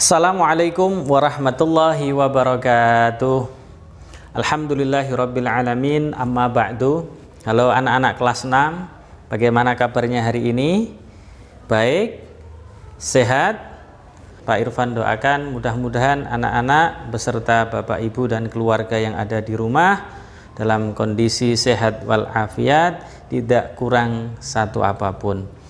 Assalamualaikum warahmatullahi wabarakatuh. Alhamdulillahirabbil alamin, amma ba'du. Halo anak-anak kelas 6, bagaimana kabarnya hari ini? Baik, sehat? Pak Irfan doakan mudah-mudahan anak-anak beserta Bapak Ibu dan keluarga yang ada di rumah dalam kondisi sehat walafiat, tidak kurang satu apapun.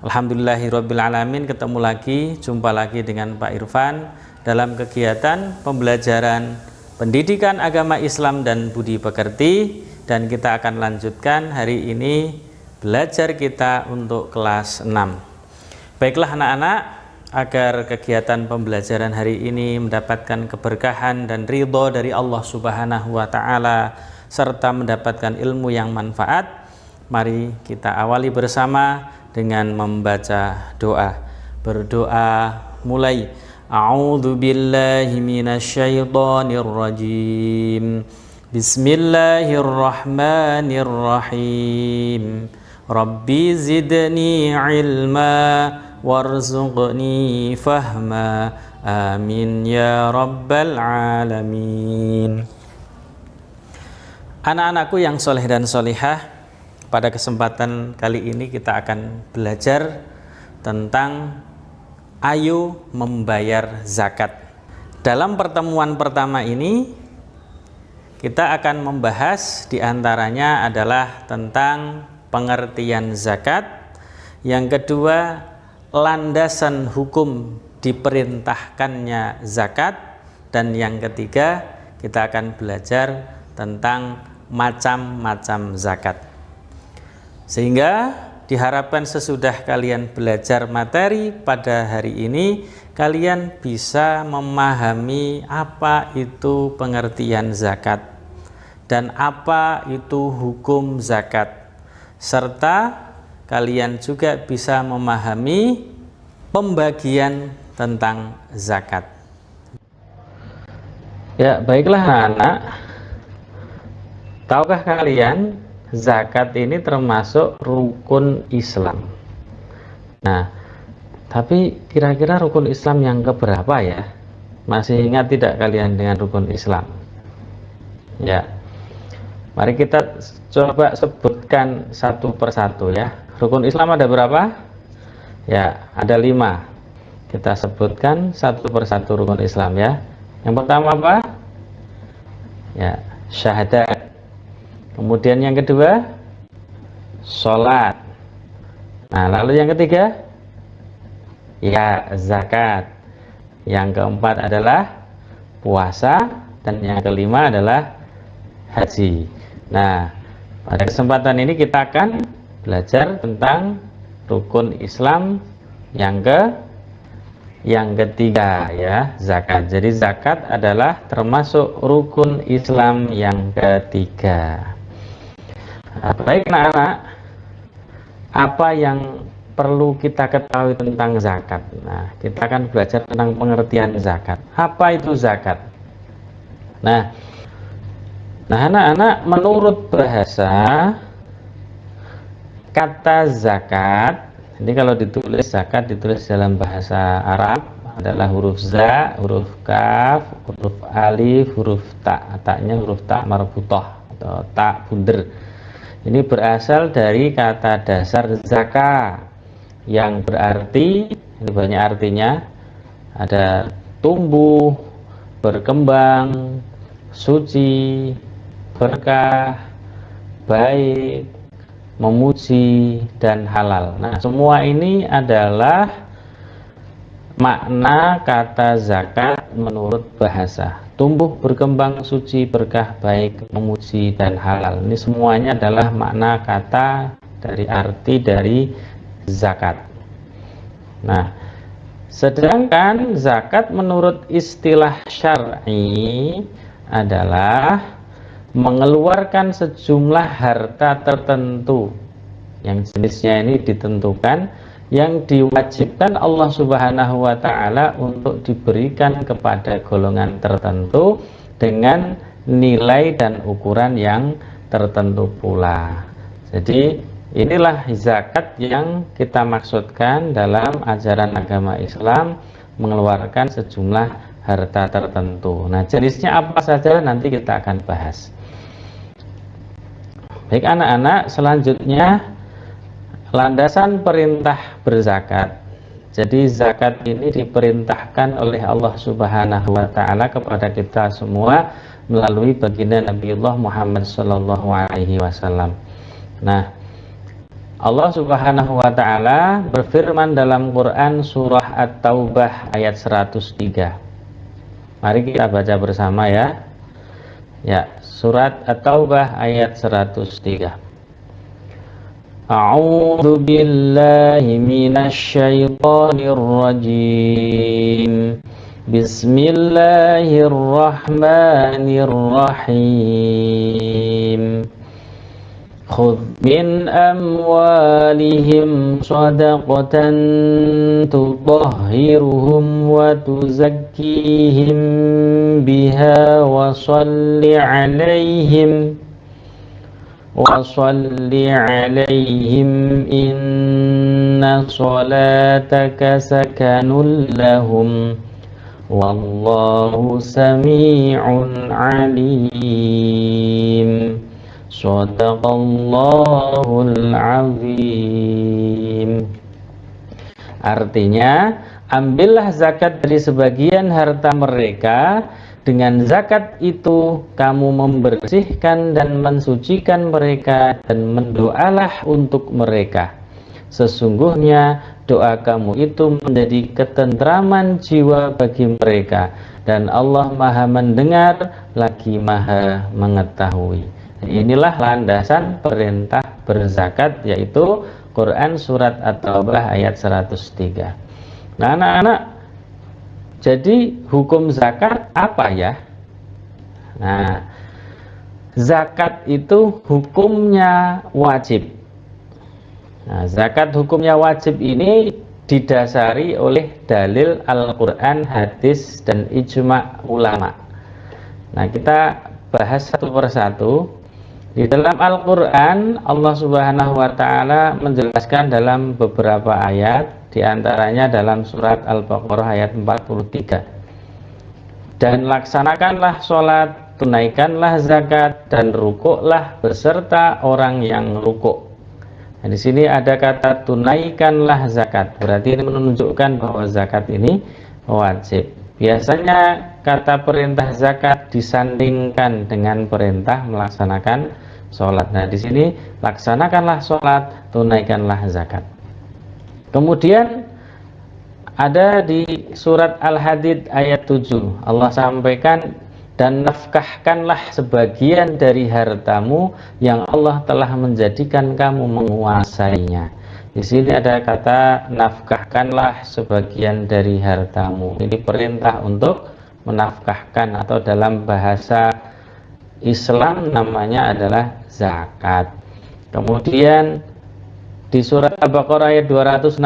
Alhamdulillahirabbil alamin, ketemu lagi, jumpa lagi dengan Pak Irfan dalam kegiatan pembelajaran pendidikan agama Islam dan budi pekerti, dan kita akan lanjutkan hari ini belajar kita untuk kelas 6. Baiklah anak-anak, agar kegiatan pembelajaran hari ini mendapatkan keberkahan dan ridho dari Allah Subhanahu wa Ta'ala serta mendapatkan ilmu yang manfaat, mari kita awali bersama dengan membaca doa. Berdoa mulai. A'udzu billahi minasyaitonir rajim. Bismillahirrahmanirrahim. Rabbi zidni ilma warzuqni fahma. Amin ya rabbal alamin. Anak-anakku yang soleh dan solihah, pada kesempatan kali ini kita akan belajar tentang ayo membayar zakat. Dalam pertemuan pertama ini kita akan membahas diantaranya adalah tentang pengertian zakat. Yang kedua, landasan hukum diperintahkannya zakat. Dan yang ketiga, kita akan belajar tentang macam-macam zakat. Sehingga diharapkan sesudah kalian belajar materi pada hari ini, kalian bisa memahami apa itu pengertian zakat dan apa itu hukum zakat, serta kalian juga bisa memahami pembagian tentang zakat. Ya, baiklah anak, tahukah kalian zakat ini termasuk rukun Islam? Nah, tapi kira-kira rukun Islam yang keberapa ya? Masih ingat tidak kalian dengan rukun Islam? Ya, mari kita coba sebutkan satu persatu ya. Rukun Islam ada berapa? Ya, ada 5. Kita sebutkan satu persatu rukun Islam ya. Yang pertama apa? Ya, syahadat. Kemudian yang kedua, sholat. Nah, lalu yang ketiga, ya, zakat. Yang keempat adalah puasa, dan yang kelima adalah haji. Nah, pada kesempatan ini kita akan belajar tentang rukun Islam yang ketiga ya, zakat. Jadi zakat adalah termasuk rukun Islam yang ketiga. Baik anak-anak, apa yang perlu kita ketahui tentang zakat? Nah, kita akan belajar tentang pengertian zakat. Apa itu zakat? Nah anak-anak, menurut bahasa, kata zakat, jadi kalau ditulis zakat ditulis dalam bahasa Arab adalah huruf za, huruf kaf, huruf alif, huruf ta. Taknya huruf ta marbutah atau ta bunder. Ini berasal dari kata dasar zaka yang berarti, ini banyak artinya, ada tumbuh, berkembang, suci, berkah, baik, memuji, dan halal. Nah, semua ini adalah makna kata zakat menurut bahasa. Tumbuh, berkembang, suci, berkah, baik, memuji, dan halal. Ini semuanya adalah makna kata dari arti dari zakat. Nah, sedangkan zakat menurut istilah syar'i adalah mengeluarkan sejumlah harta tertentu yang jenisnya ini ditentukan, yang diwajibkan Allah Subhanahu wa Ta'ala untuk diberikan kepada golongan tertentu dengan nilai dan ukuran yang tertentu pula. Jadi inilah zakat yang kita maksudkan dalam ajaran agama Islam mengeluarkan sejumlah harta tertentu. Nah, jenisnya apa saja nanti kita akan bahas. Baik anak-anak, selanjutnya landasan perintah berzakat. Jadi zakat ini diperintahkan oleh Allah Subhanahu wa taala kepada kita semua melalui baginda Nabiullah Muhammad sallallahu alaihi wasallam. Nah, Allah Subhanahu wa taala berfirman dalam Quran surah At-Taubah ayat 103. Mari kita baca bersama ya. Ya, surat At-Taubah ayat 103. A'udzu billahi minasy syaithanir rajim. Bismillahirrahmanirrahim. Khudh min amwalihim shadaqatan tutahhiruhum wa tuzakkihim biha wa shalli 'alaihim inna salataka sakanun lahum wallahu sami'un 'alim. Shadaqallahul azim. Artinya, ambillah zakat dari sebagian harta mereka. Dengan zakat itu kamu membersihkan dan mensucikan mereka dan mendoalah untuk mereka. Sesungguhnya doa kamu itu menjadi ketentraman jiwa bagi mereka, dan Allah Maha mendengar lagi Maha mengetahui. Inilah landasan perintah berzakat, yaitu Quran surat At-Taubah ayat 103. Nah anak-anak, jadi hukum zakat apa ya? Nah, zakat itu hukumnya wajib. Nah, zakat hukumnya wajib ini didasari oleh dalil Al-Quran, hadis, dan ijma' ulama. Nah, kita bahas satu persatu. Di dalam Al-Quran, Allah Subhanahu wa Ta'ala menjelaskan dalam beberapa ayat, di antaranya dalam surat Al-Baqarah ayat 43. Dan laksanakanlah sholat, tunaikanlah zakat, dan rukuklah beserta orang yang rukuk. Nah, di sini ada kata tunaikanlah zakat, berarti ini menunjukkan bahwa zakat ini wajib. Biasanya kata perintah zakat disandingkan dengan perintah melaksanakan sholat. Nah, di sini laksanakanlah sholat, tunaikanlah zakat. Kemudian ada di surat Al-Hadid ayat 7, Allah sampaikan, dan nafkahkanlah sebagian dari hartamu yang Allah telah menjadikan kamu menguasainya. Di sini ada kata nafkahkanlah sebagian dari hartamu. Ini perintah untuk menafkahkan, atau dalam bahasa Islam namanya adalah zakat. Kemudian di surat Al-Baqarah ayat 267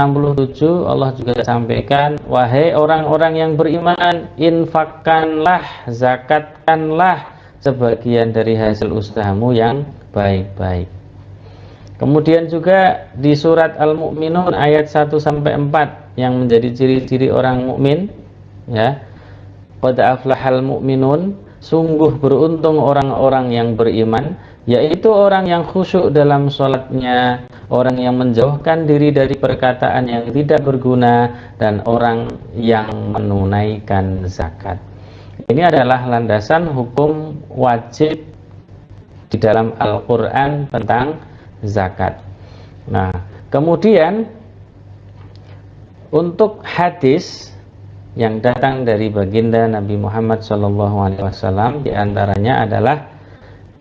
Allah juga sampaikan, wahai orang-orang yang beriman, infakkanlah, zakatkanlah sebagian dari hasil usahamu yang baik-baik. Kemudian juga di surat Al-Mu'minun ayat 1-4 yang menjadi ciri-ciri orang mukmin, ya. Qad aflahal mu'minun, sungguh beruntung orang-orang yang beriman, yaitu orang yang khusyuk dalam sholatnya, orang yang menjauhkan diri dari perkataan yang tidak berguna, dan orang yang menunaikan zakat. Ini adalah landasan hukum wajib di dalam Al-Quran tentang zakat. Nah, kemudian untuk hadis yang datang dari baginda Nabi Muhammad SAW, diantaranya adalah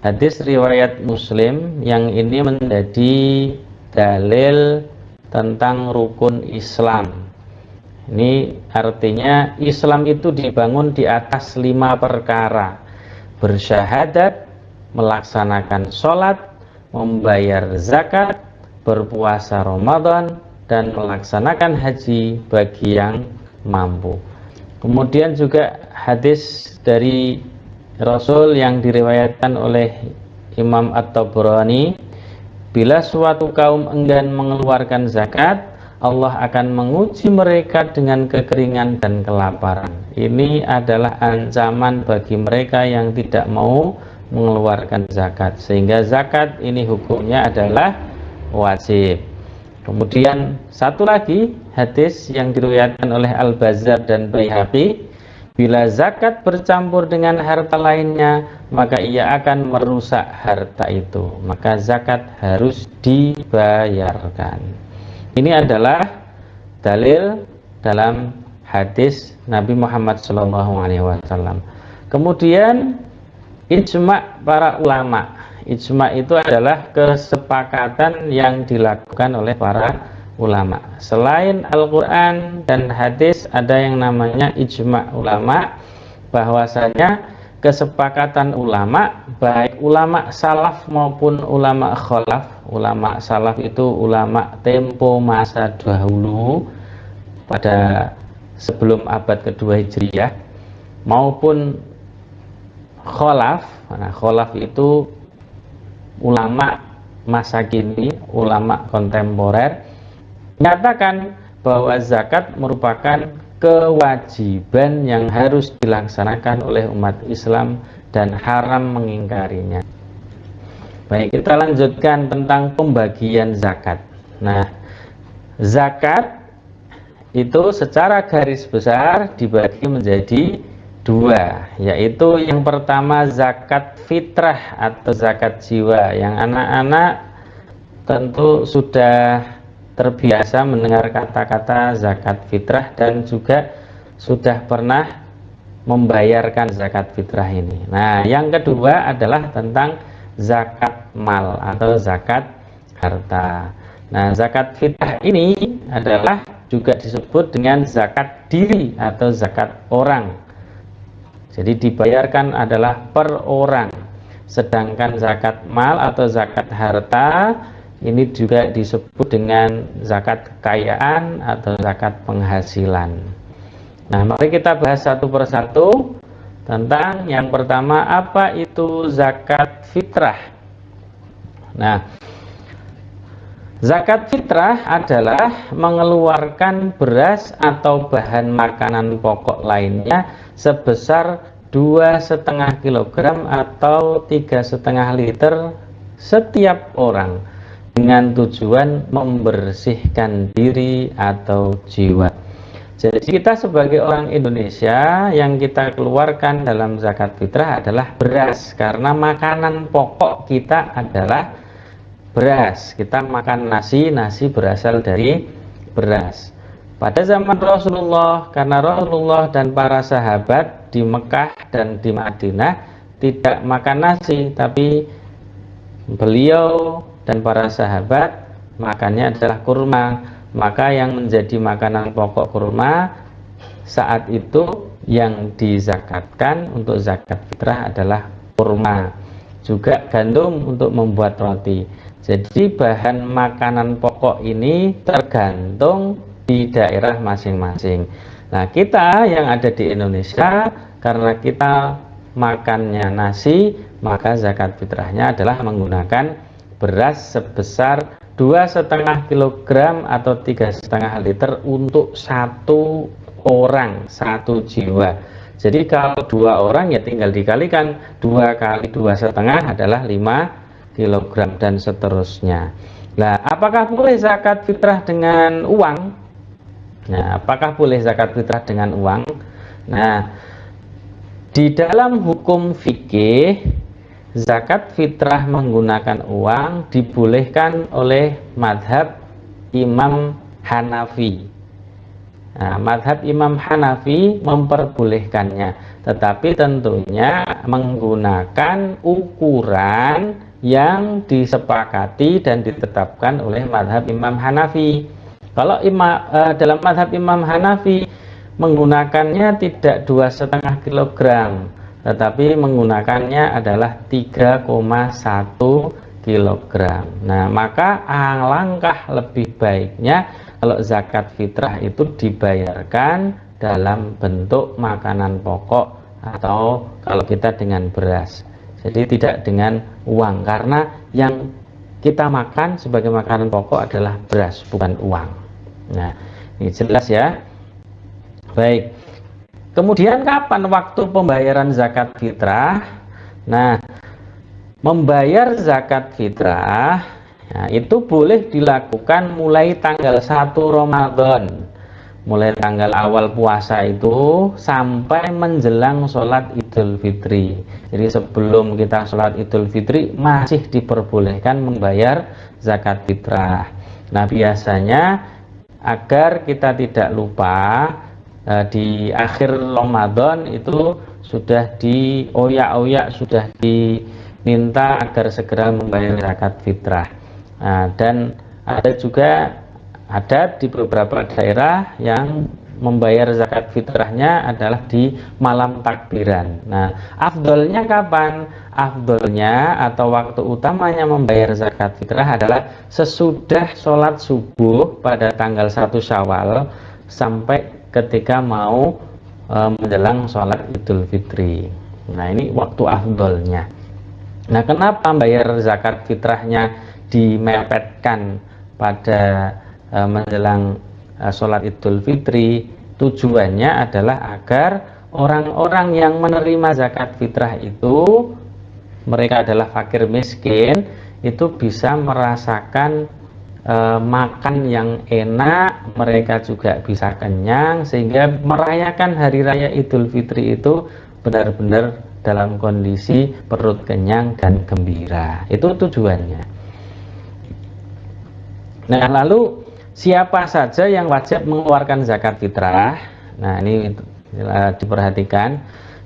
hadis riwayat Muslim yang ini menjadi dalil tentang rukun Islam. Ini artinya Islam itu dibangun di atas 5 perkara: bersyahadat, melaksanakan sholat, membayar zakat, berpuasa Ramadan, dan melaksanakan haji bagi yang mampu. Kemudian juga hadis dari Rasul yang diriwayatkan oleh Imam At-Tabrani, bila suatu kaum enggan mengeluarkan zakat, Allah akan menguji mereka dengan kekeringan dan kelaparan. Ini adalah ancaman bagi mereka yang tidak mau mengeluarkan zakat, sehingga zakat ini hukumnya adalah wajib. Kemudian satu lagi hadis yang diriwayatkan oleh Al-Bazzar dan Baihaqi, bila zakat bercampur dengan harta lainnya, maka ia akan merusak harta itu, maka zakat harus dibayarkan. Ini adalah dalil dalam hadis Nabi Muhammad SAW. Kemudian ijma para ulama. Ijma itu adalah kesepakatan yang dilakukan oleh para ulama. Selain Al-Quran dan hadis, ada yang namanya ijma ulama, bahwasanya kesepakatan ulama, baik ulama salaf maupun ulama khalaf. Ulama salaf itu ulama tempo masa dahulu pada sebelum abad kedua Hijriah, maupun khalaf. Nah, khalaf itu ulama masa kini, ulama kontemporer, menyatakan bahwa zakat merupakan kewajiban yang harus dilaksanakan oleh umat Islam dan haram mengingkarinya. Baik, kita lanjutkan tentang pembagian zakat. Nah, zakat itu secara garis besar dibagi menjadi dua, yaitu yang pertama zakat fitrah atau zakat jiwa, yang anak-anak tentu sudah terbiasa mendengar kata-kata zakat fitrah dan juga sudah pernah membayarkan zakat fitrah ini. Nah, yang kedua adalah tentang zakat mal atau zakat harta. Nah, zakat fitrah ini adalah juga disebut dengan zakat diri atau zakat orang. Jadi dibayarkan adalah per orang. Sedangkan zakat mal atau zakat harta ini juga disebut dengan zakat kekayaan atau zakat penghasilan. Nah, mari kita bahas satu persatu tentang yang pertama, apa itu zakat fitrah. Nah, zakat fitrah adalah mengeluarkan beras atau bahan makanan pokok lainnya sebesar 2,5 kg atau 3,5 liter setiap orang, dengan tujuan membersihkan diri atau jiwa. Jadi kita sebagai orang Indonesia, yang kita keluarkan dalam zakat fitrah adalah beras, karena makanan pokok kita adalah beras. Kita makan nasi, nasi berasal dari beras. Pada zaman Rasulullah, karena Rasulullah dan para sahabat di Mekah dan di Madinah tidak makan nasi, tapi beliau dan para sahabat makannya adalah kurma. Maka yang menjadi makanan pokok kurma saat itu yang dizakatkan untuk zakat fitrah adalah kurma, juga gandum untuk membuat roti. Jadi bahan makanan pokok ini tergantung di daerah masing-masing. Nah, kita yang ada di Indonesia, karena kita makannya nasi, maka zakat fitrahnya adalah menggunakan beras sebesar 2,5 kg atau 3,5 liter untuk satu orang, satu jiwa. Jadi kalau 2 orang ya tinggal dikalikan, 2 kali 2,5 adalah 5 kg dan seterusnya. Nah, apakah boleh zakat fitrah dengan uang? Nah, apakah boleh zakat fitrah dengan uang? Nah, di dalam hukum fikih, zakat fitrah menggunakan uang dibolehkan oleh madhab Imam Hanafi. Nah, madhab Imam Hanafi memperbolehkannya, tetapi tentunya menggunakan ukuran yang disepakati dan ditetapkan oleh madhab Imam Hanafi. Kalau dalam madhab Imam Hanafi menggunakannya tidak 2,5 kg, tetapi menggunakannya adalah 3,1 kg. Nah, maka alangkah lebih baiknya kalau zakat fitrah itu dibayarkan dalam bentuk makanan pokok, atau kalau kita dengan beras. Jadi tidak dengan uang, karena yang kita makan sebagai makanan pokok adalah beras, bukan uang. Nah, ini jelas ya. Baik. Kemudian kapan waktu pembayaran zakat fitrah? Nah, membayar zakat fitrah itu boleh dilakukan mulai tanggal 1 Ramadan. Mulai tanggal awal puasa itu sampai menjelang sholat Idul Fitri. Jadi sebelum kita sholat Idul Fitri masih diperbolehkan membayar zakat fitrah. Nah, biasanya agar kita tidak lupa, di akhir Ramadan itu sudah dioyak-oyak, sudah diminta agar segera membayar zakat fitrah. Dan ada di beberapa daerah yang membayar zakat fitrahnya adalah di malam takbiran. Nah, afdolnya kapan? Afdolnya atau waktu utamanya membayar zakat fitrah adalah sesudah sholat subuh pada tanggal 1 Syawal sampai ketika mau menjelang sholat Idul Fitri. Nah, ini waktu afdolnya. Nah, kenapa membayar zakat fitrahnya dimepetkan pada menjelang sholat Idul Fitri? Tujuannya adalah agar orang-orang yang menerima zakat fitrah itu, mereka adalah fakir miskin, itu bisa merasakan makan yang enak, mereka juga bisa kenyang, sehingga merayakan hari raya Idul Fitri itu benar-benar dalam kondisi perut kenyang dan gembira. Itu tujuannya. Nah, lalu siapa saja yang wajib mengeluarkan zakat fitrah? Nah, ini diperhatikan.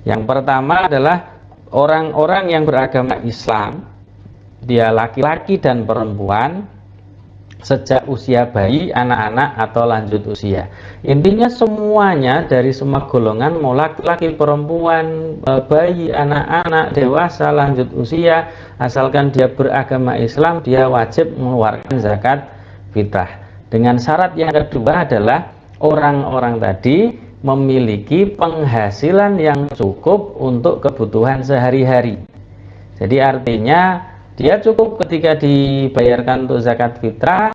Yang pertama adalah orang-orang yang beragama Islam, dia laki-laki dan perempuan, sejak usia bayi, anak-anak atau lanjut usia. Intinya semuanya, dari semua golongan, mau laki-laki, perempuan, bayi, anak-anak, dewasa, lanjut usia, asalkan dia beragama Islam, dia wajib mengeluarkan zakat fitrah. Dengan syarat yang kedua adalah orang-orang tadi memiliki penghasilan yang cukup untuk kebutuhan sehari-hari. Jadi artinya dia cukup ketika dibayarkan untuk zakat fitrah,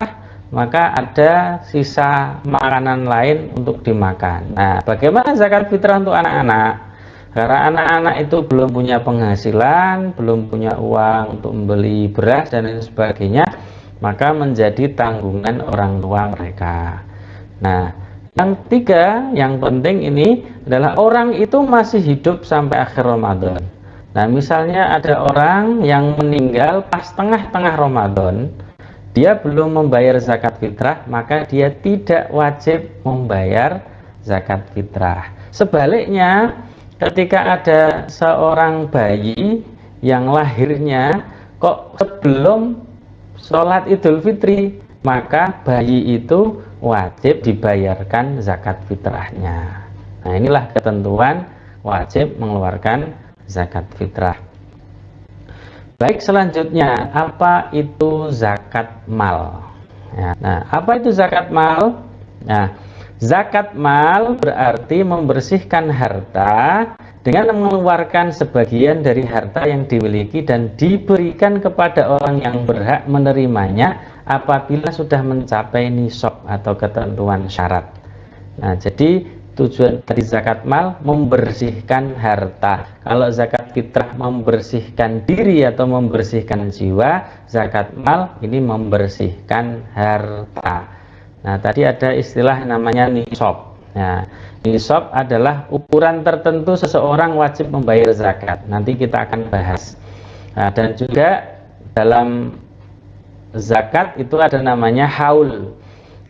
maka ada sisa makanan lain untuk dimakan. Nah, bagaimana zakat fitrah untuk anak-anak? Karena anak-anak itu belum punya penghasilan, belum punya uang untuk membeli beras dan lain sebagainya, maka menjadi tanggungan orang tua mereka. Nah, yang ketiga, yang penting ini adalah orang itu masih hidup sampai akhir Ramadan. Nah, misalnya ada orang yang meninggal pas tengah-tengah Ramadan, dia belum membayar zakat fitrah, maka dia tidak wajib membayar zakat fitrah. Sebaliknya, ketika ada seorang bayi yang lahirnya kok sebelum sholat Idul Fitri, maka bayi itu wajib dibayarkan zakat fitrahnya. Nah, inilah ketentuan wajib mengeluarkan zakat fitrah. Baik, selanjutnya, apa itu zakat mal? Nah, apa itu zakat mal? Nah, zakat mal berarti membersihkan harta dengan mengeluarkan sebagian dari harta yang dimiliki dan diberikan kepada orang yang berhak menerimanya apabila sudah mencapai nisab atau ketentuan syarat. Nah, jadi tujuan dari zakat mal membersihkan harta. Kalau zakat fitrah membersihkan diri atau membersihkan jiwa, zakat mal ini membersihkan harta. Nah, tadi ada istilah namanya nisab. Nah, nisab adalah ukuran tertentu seseorang wajib membayar zakat. Nanti kita akan bahas. Nah, dan juga dalam zakat itu ada namanya haul.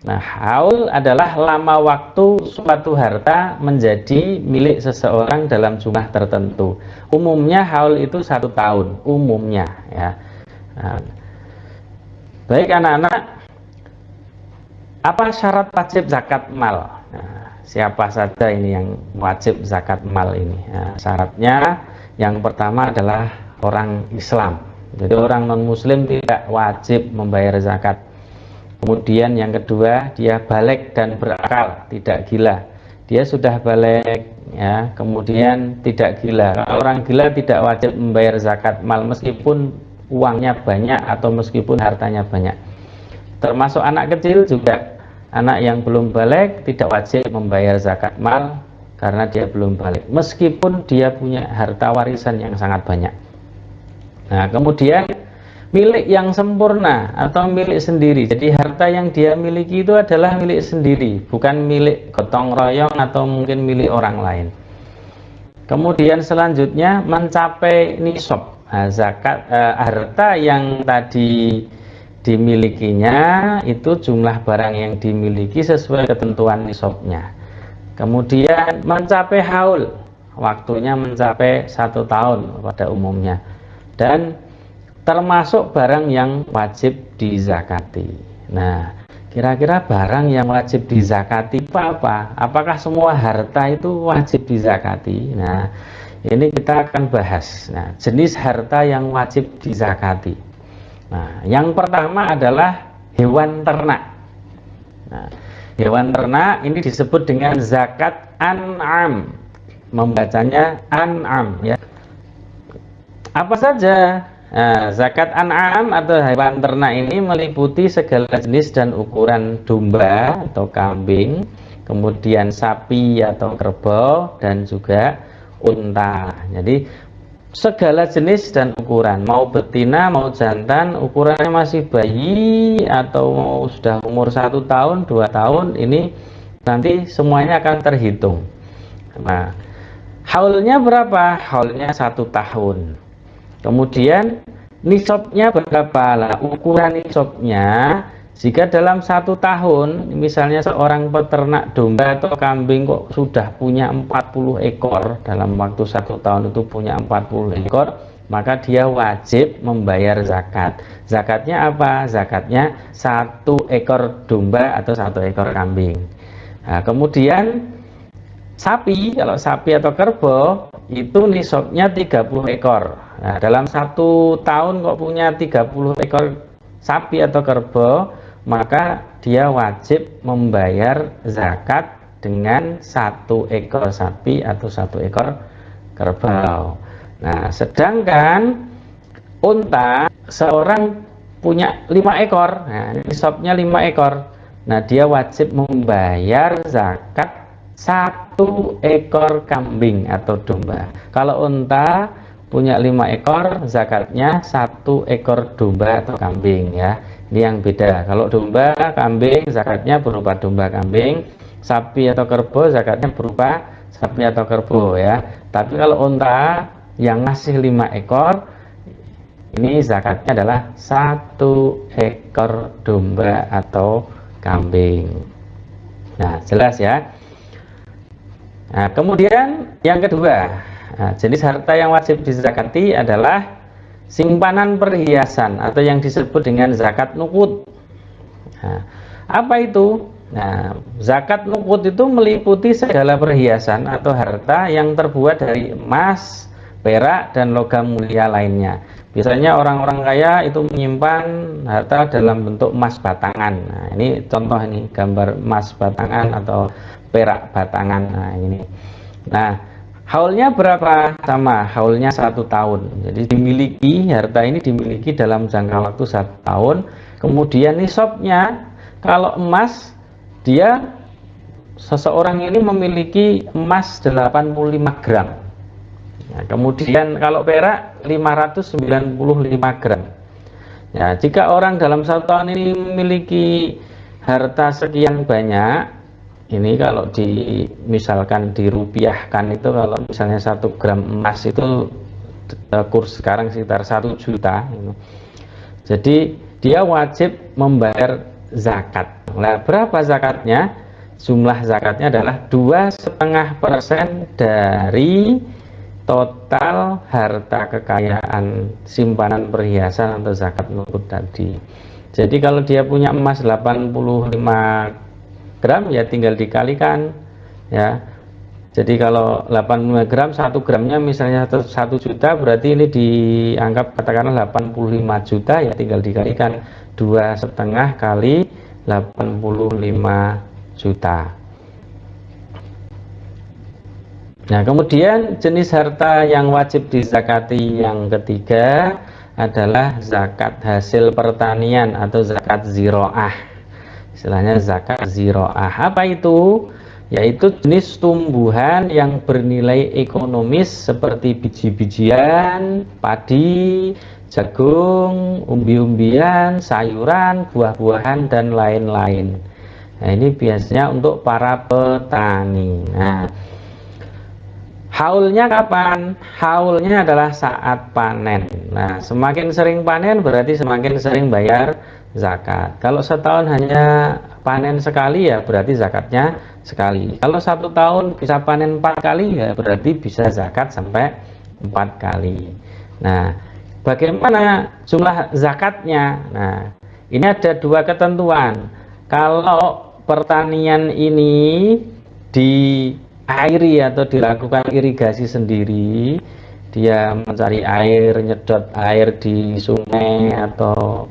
Nah, haul adalah lama waktu suatu harta menjadi milik seseorang dalam jumlah tertentu. Umumnya haul itu 1 tahun, umumnya ya. Nah, baik anak-anak, apa syarat wajib zakat mal? Nah, siapa saja ini yang wajib zakat mal ini? Nah, syaratnya yang pertama adalah orang Islam. Jadi orang non-muslim tidak wajib membayar zakat. Kemudian yang kedua, dia baligh dan berakal, tidak gila. Dia sudah baligh ya, kemudian tidak gila. Orang gila tidak wajib membayar zakat mal meskipun uangnya banyak atau meskipun hartanya banyak. Termasuk anak kecil juga anak yang belum balik tidak wajib membayar zakat mal karena dia belum balik, meskipun dia punya harta warisan yang sangat banyak. Nah, kemudian milik yang sempurna atau milik sendiri. Jadi harta yang dia miliki itu adalah milik sendiri, bukan milik gotong royong atau mungkin milik orang lain. Kemudian selanjutnya mencapai nisab. Nah, zakat harta yang tadi dimilikinya itu jumlah barang yang dimiliki sesuai ketentuan nisabnya. Kemudian mencapai haul, waktunya mencapai 1 tahun pada umumnya, dan termasuk barang yang wajib dizakati. Nah, kira-kira barang yang wajib dizakati apa? Apakah semua harta itu wajib dizakati? Nah, ini kita akan bahas. Nah, jenis harta yang wajib dizakati. Nah, yang pertama adalah hewan ternak. Nah, hewan ternak ini disebut dengan zakat an'am. Membacanya an'am ya. Apa saja? Nah, zakat an'am atau hewan ternak ini meliputi segala jenis dan ukuran domba atau kambing, kemudian sapi atau kerbau, dan juga unta. Jadi segala jenis dan ukuran, mau betina mau jantan, ukurannya masih bayi atau mau sudah umur 1 tahun 2 tahun, ini nanti semuanya akan terhitung. Nah, haulnya berapa? Haulnya 1 tahun. Kemudian nisabnya berapa? Lah, ukuran nisabnya jika dalam 1 tahun, misalnya seorang peternak domba atau kambing kok sudah punya 40 ekor, dalam waktu 1 tahun itu punya 40 ekor, maka dia wajib membayar zakat. Zakatnya apa? Zakatnya 1 ekor domba atau 1 ekor kambing. Nah, kemudian sapi, kalau sapi atau kerbau itu nisabnya 30 ekor. Nah, dalam 1 tahun kok punya 30 ekor sapi atau kerbau, maka dia wajib membayar zakat dengan 1 ekor sapi atau 1 ekor kerbau. Nah, sedangkan unta, seorang punya 5 ekor, nah, nisabnya 5 ekor. Nah, dia wajib membayar zakat 1 ekor kambing atau domba. Kalau unta punya 5 ekor, zakatnya 1 ekor domba atau kambing ya. Ini yang beda. Kalau domba, kambing, zakatnya berupa domba kambing. Sapi atau kerbau, zakatnya berupa sapi atau kerbau ya. Tapi kalau unta yang ngasih 5 ekor, ini zakatnya adalah 1 ekor domba atau kambing. Nah, jelas ya. Nah, kemudian yang kedua, jenis harta yang wajib dizakati adalah simpanan perhiasan atau yang disebut dengan zakat nuqud. Nah, apa itu? Nah, zakat nuqud itu meliputi segala perhiasan atau harta yang terbuat dari emas, perak, dan logam mulia lainnya. Biasanya orang-orang kaya itu menyimpan harta dalam bentuk emas batangan. Nah, ini contoh, ini gambar emas batangan atau perak batangan. Nah, ini. Nah, haulnya berapa? Sama, haulnya 1 tahun. Jadi dimiliki, harta ini dimiliki dalam jangka waktu 1 tahun. Kemudian nisabnya, kalau emas, dia seseorang ini memiliki emas 85 gram. Nah, kemudian kalau perak 595 gram. Ya, jika orang dalam 1 tahun ini memiliki harta sekian banyak, ini kalau misalkan dirupiahkan itu, kalau misalnya 1 gram emas itu kurs sekarang sekitar 1 juta. Jadi dia wajib membayar zakat. Nah, berapa zakatnya? Jumlah zakatnya adalah 2,5% dari total harta kekayaan simpanan perhiasan atau zakat nuqud tadi. Jadi kalau dia punya emas 85 gram, ya tinggal dikalikan ya. Jadi kalau 85 gram, 1 gramnya misalnya 1 juta, berarti ini dianggap katakanlah 85 juta, ya tinggal dikalikan 2,5 kali 85 juta. Nah, kemudian jenis harta yang wajib dizakati yang ketiga adalah zakat hasil pertanian atau zakat ziro'ah. istilahnya zakat ziro'ah. Apa itu? Yaitu jenis tumbuhan yang bernilai ekonomis seperti biji-bijian, padi, jagung, umbi-umbian, sayuran, buah-buahan, dan lain-lain. Nah, ini biasanya untuk para petani. Nah, haulnya kapan? Haulnya adalah saat panen. Nah, semakin sering panen berarti semakin sering bayar zakat. Kalau setahun hanya panen sekali ya berarti zakatnya sekali. Kalau 1 tahun bisa panen 4 kali ya berarti bisa zakat sampai 4 kali. Nah, bagaimana jumlah zakatnya? Nah, ini ada 2 ketentuan. Kalau pertanian ini diairi atau dilakukan irigasi sendiri, dia mencari air, nyedot air di sungai atau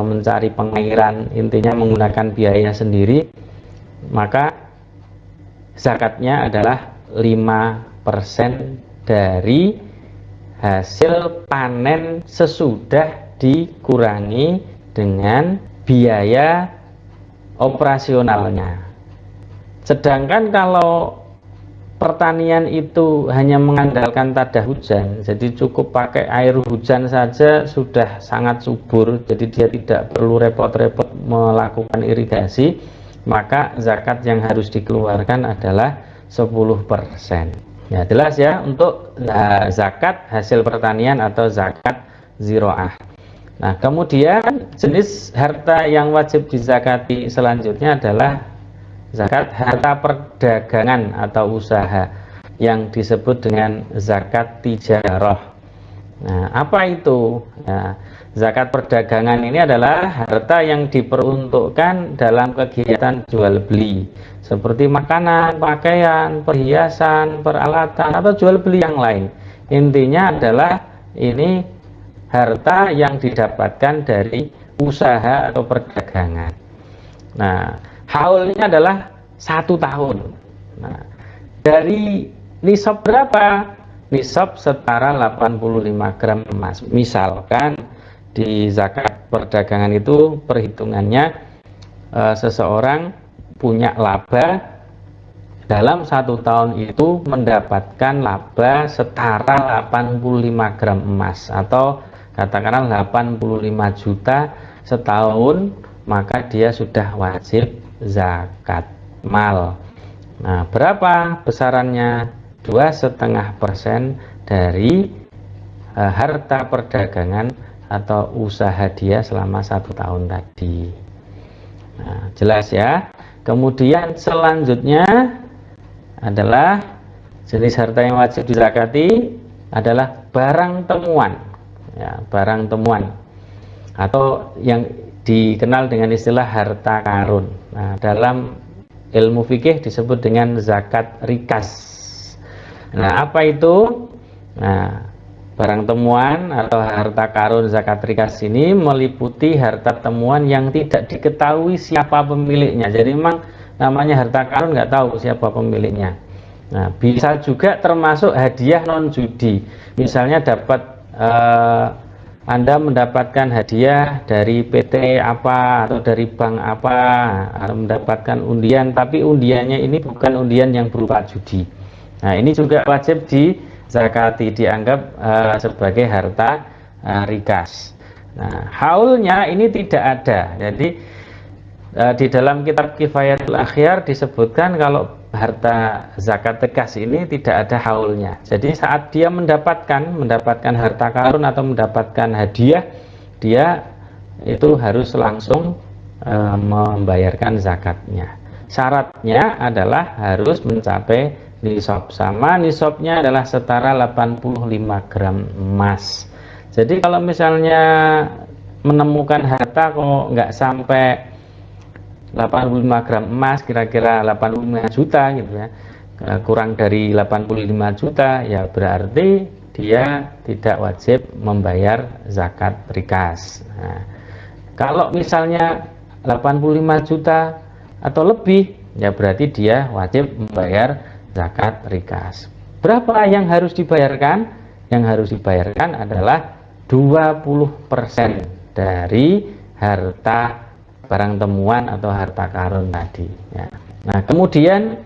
mencari pengairan, intinya menggunakan biaya sendiri, maka zakatnya adalah 5% dari hasil panen sesudah dikurangi dengan biaya operasionalnya. Sedangkan kalau pertanian itu hanya mengandalkan tada hujan, jadi cukup pakai air hujan saja sudah sangat subur, jadi dia tidak perlu repot-repot melakukan irigasi, maka zakat yang harus dikeluarkan adalah 10%. Ya, jelas ya untuk zakat hasil pertanian atau zakat ziro'ah. Nah, kemudian jenis harta yang wajib dizakati selanjutnya adalah zakat harta perdagangan atau usaha yang disebut dengan zakat tijarah. Nah, apa itu? Nah, zakat perdagangan ini adalah harta yang diperuntukkan dalam kegiatan jual beli seperti makanan, pakaian, perhiasan, peralatan atau jual beli yang lain. Intinya adalah ini harta yang didapatkan dari usaha atau perdagangan. Nah, haulnya adalah 1 tahun. Nah, dari nisab berapa? Nisab setara 85 gram emas. Misalkan di zakat perdagangan itu perhitungannya seseorang punya laba dalam 1 tahun itu mendapatkan laba setara 85 gram emas atau katakanlah 85 juta setahun, maka dia sudah wajib zakat mal. Nah, berapa besarannya? 2,5% dari harta perdagangan atau usaha dia selama 1 tahun tadi. Nah, jelas ya. Kemudian selanjutnya adalah jenis harta yang wajib dizakati adalah barang temuan. Ya, barang temuan atau yang dikenal dengan istilah harta karun. Nah, dalam ilmu fikih disebut dengan zakat rikas. Nah, apa itu? Nah, barang temuan atau harta karun zakat rikas ini meliputi harta temuan yang tidak diketahui siapa pemiliknya. Jadi memang namanya harta karun nggak tahu siapa pemiliknya. Nah, bisa juga termasuk hadiah non judi. Misalnya dapat Anda mendapatkan hadiah dari PT apa atau dari bank apa, atau mendapatkan undian, tapi undiannya ini bukan undian yang berupa judi. Nah, ini juga wajib dizakati, dianggap sebagai harta rikas. Nah, haulnya ini tidak ada. Jadi di dalam kitab Kifayatul Akhyar disebutkan kalau harta zakat rikas ini tidak ada haulnya. Jadi saat dia mendapatkan harta karun atau mendapatkan hadiah, dia itu harus langsung membayarkan zakatnya. Syaratnya adalah harus mencapai nisab, sama nisabnya adalah setara 85 gram emas. Jadi kalau misalnya menemukan harta kok nggak sampai 85 gram emas, kira-kira 85 juta gitu ya, kurang dari 85 juta ya berarti dia tidak wajib membayar zakat rikas. Nah, kalau misalnya 85 juta atau lebih ya berarti dia wajib membayar zakat rikas. Berapa yang harus dibayarkan? Yang harus dibayarkan adalah 20% dari harta barang temuan atau harta karun tadi ya. Nah, kemudian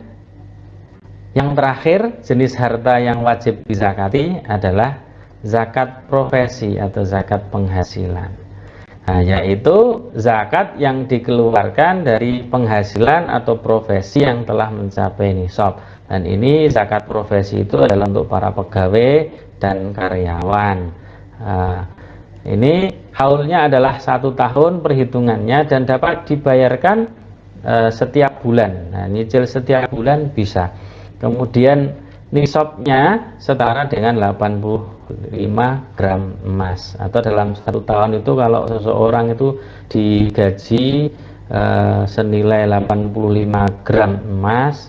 yang terakhir jenis harta yang wajib dizakati adalah zakat profesi atau zakat penghasilan. Nah, yaitu zakat yang dikeluarkan dari penghasilan atau profesi yang telah mencapai nisab. Dan ini zakat profesi itu adalah untuk para pegawai dan karyawan. Nah, ini haulnya adalah 1 tahun perhitungannya dan dapat dibayarkan setiap bulan. Nah, nyicil setiap bulan bisa. Kemudian nisabnya setara dengan 85 gram emas, atau dalam 1 tahun itu kalau seseorang itu digaji senilai 85 gram emas,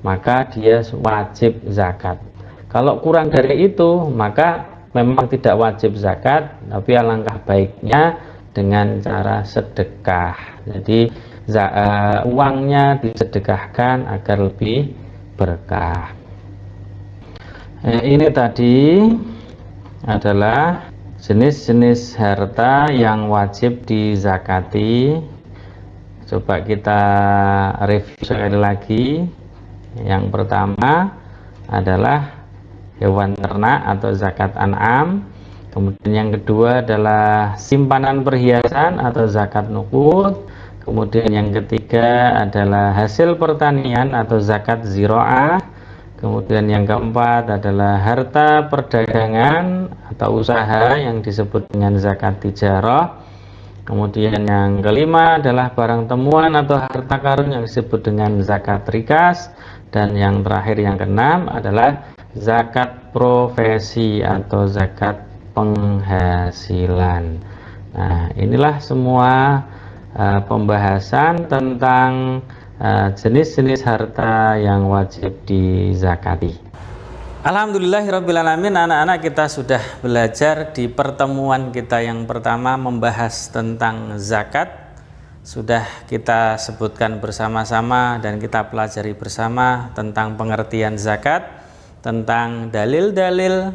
maka dia wajib zakat. Kalau kurang dari itu maka memang tidak wajib zakat, tapi alangkah baiknya dengan cara sedekah. Jadi uangnya disedekahkan agar lebih berkah. Ini tadi adalah jenis-jenis harta yang wajib dizakati. Coba kita review sekali lagi. Yang pertama adalah hewan ternak atau zakat an'am. Kemudian yang kedua adalah simpanan perhiasan atau zakat nuqud. Kemudian yang ketiga adalah hasil pertanian atau zakat zira'ah. Kemudian yang keempat adalah harta perdagangan atau usaha yang disebut dengan zakat tijarah. Kemudian yang kelima adalah barang temuan atau harta karun yang disebut dengan zakat rikas. Dan yang terakhir yang keenam adalah zakat profesi atau zakat penghasilan. Nah, inilah semua pembahasan tentang jenis-jenis harta yang wajib dizakati. Alhamdulillahirrabbilalamin, anak-anak kita sudah belajar di pertemuan kita yang pertama membahas tentang zakat. Sudah kita sebutkan bersama-sama dan kita pelajari bersama tentang pengertian zakat, tentang dalil-dalil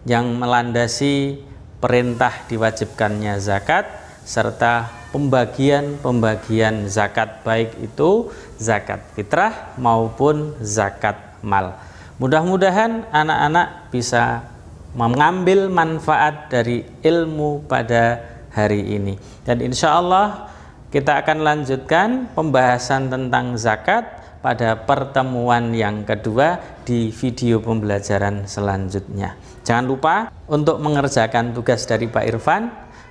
yang melandasi perintah diwajibkannya zakat, serta pembagian zakat, baik itu zakat fitrah maupun zakat mal. Mudah-mudahan anak-anak bisa mengambil manfaat dari ilmu pada hari ini. Dan insya Allah kita akan lanjutkan pembahasan tentang zakat pada pertemuan yang kedua di video pembelajaran selanjutnya. Jangan lupa untuk mengerjakan tugas dari Pak Irfan.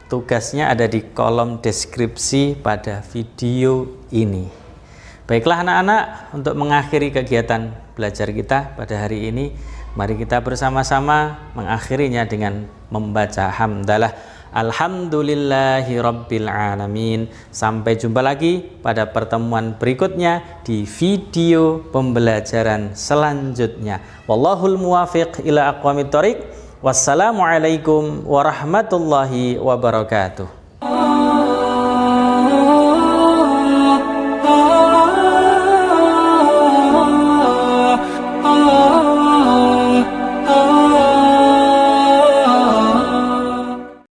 Tugasnya ada di kolom deskripsi pada video ini. Baiklah anak-anak, untuk mengakhiri kegiatan belajar kita pada hari ini, mari kita bersama-sama mengakhirinya dengan membaca hamdalah. Alhamdulillahi Rabbil Alamin. Sampai jumpa lagi pada pertemuan berikutnya di video pembelajaran selanjutnya. Wallahul muwafiq ila aqwamit thoriq. Wassalamualaikum warahmatullahi wabarakatuh.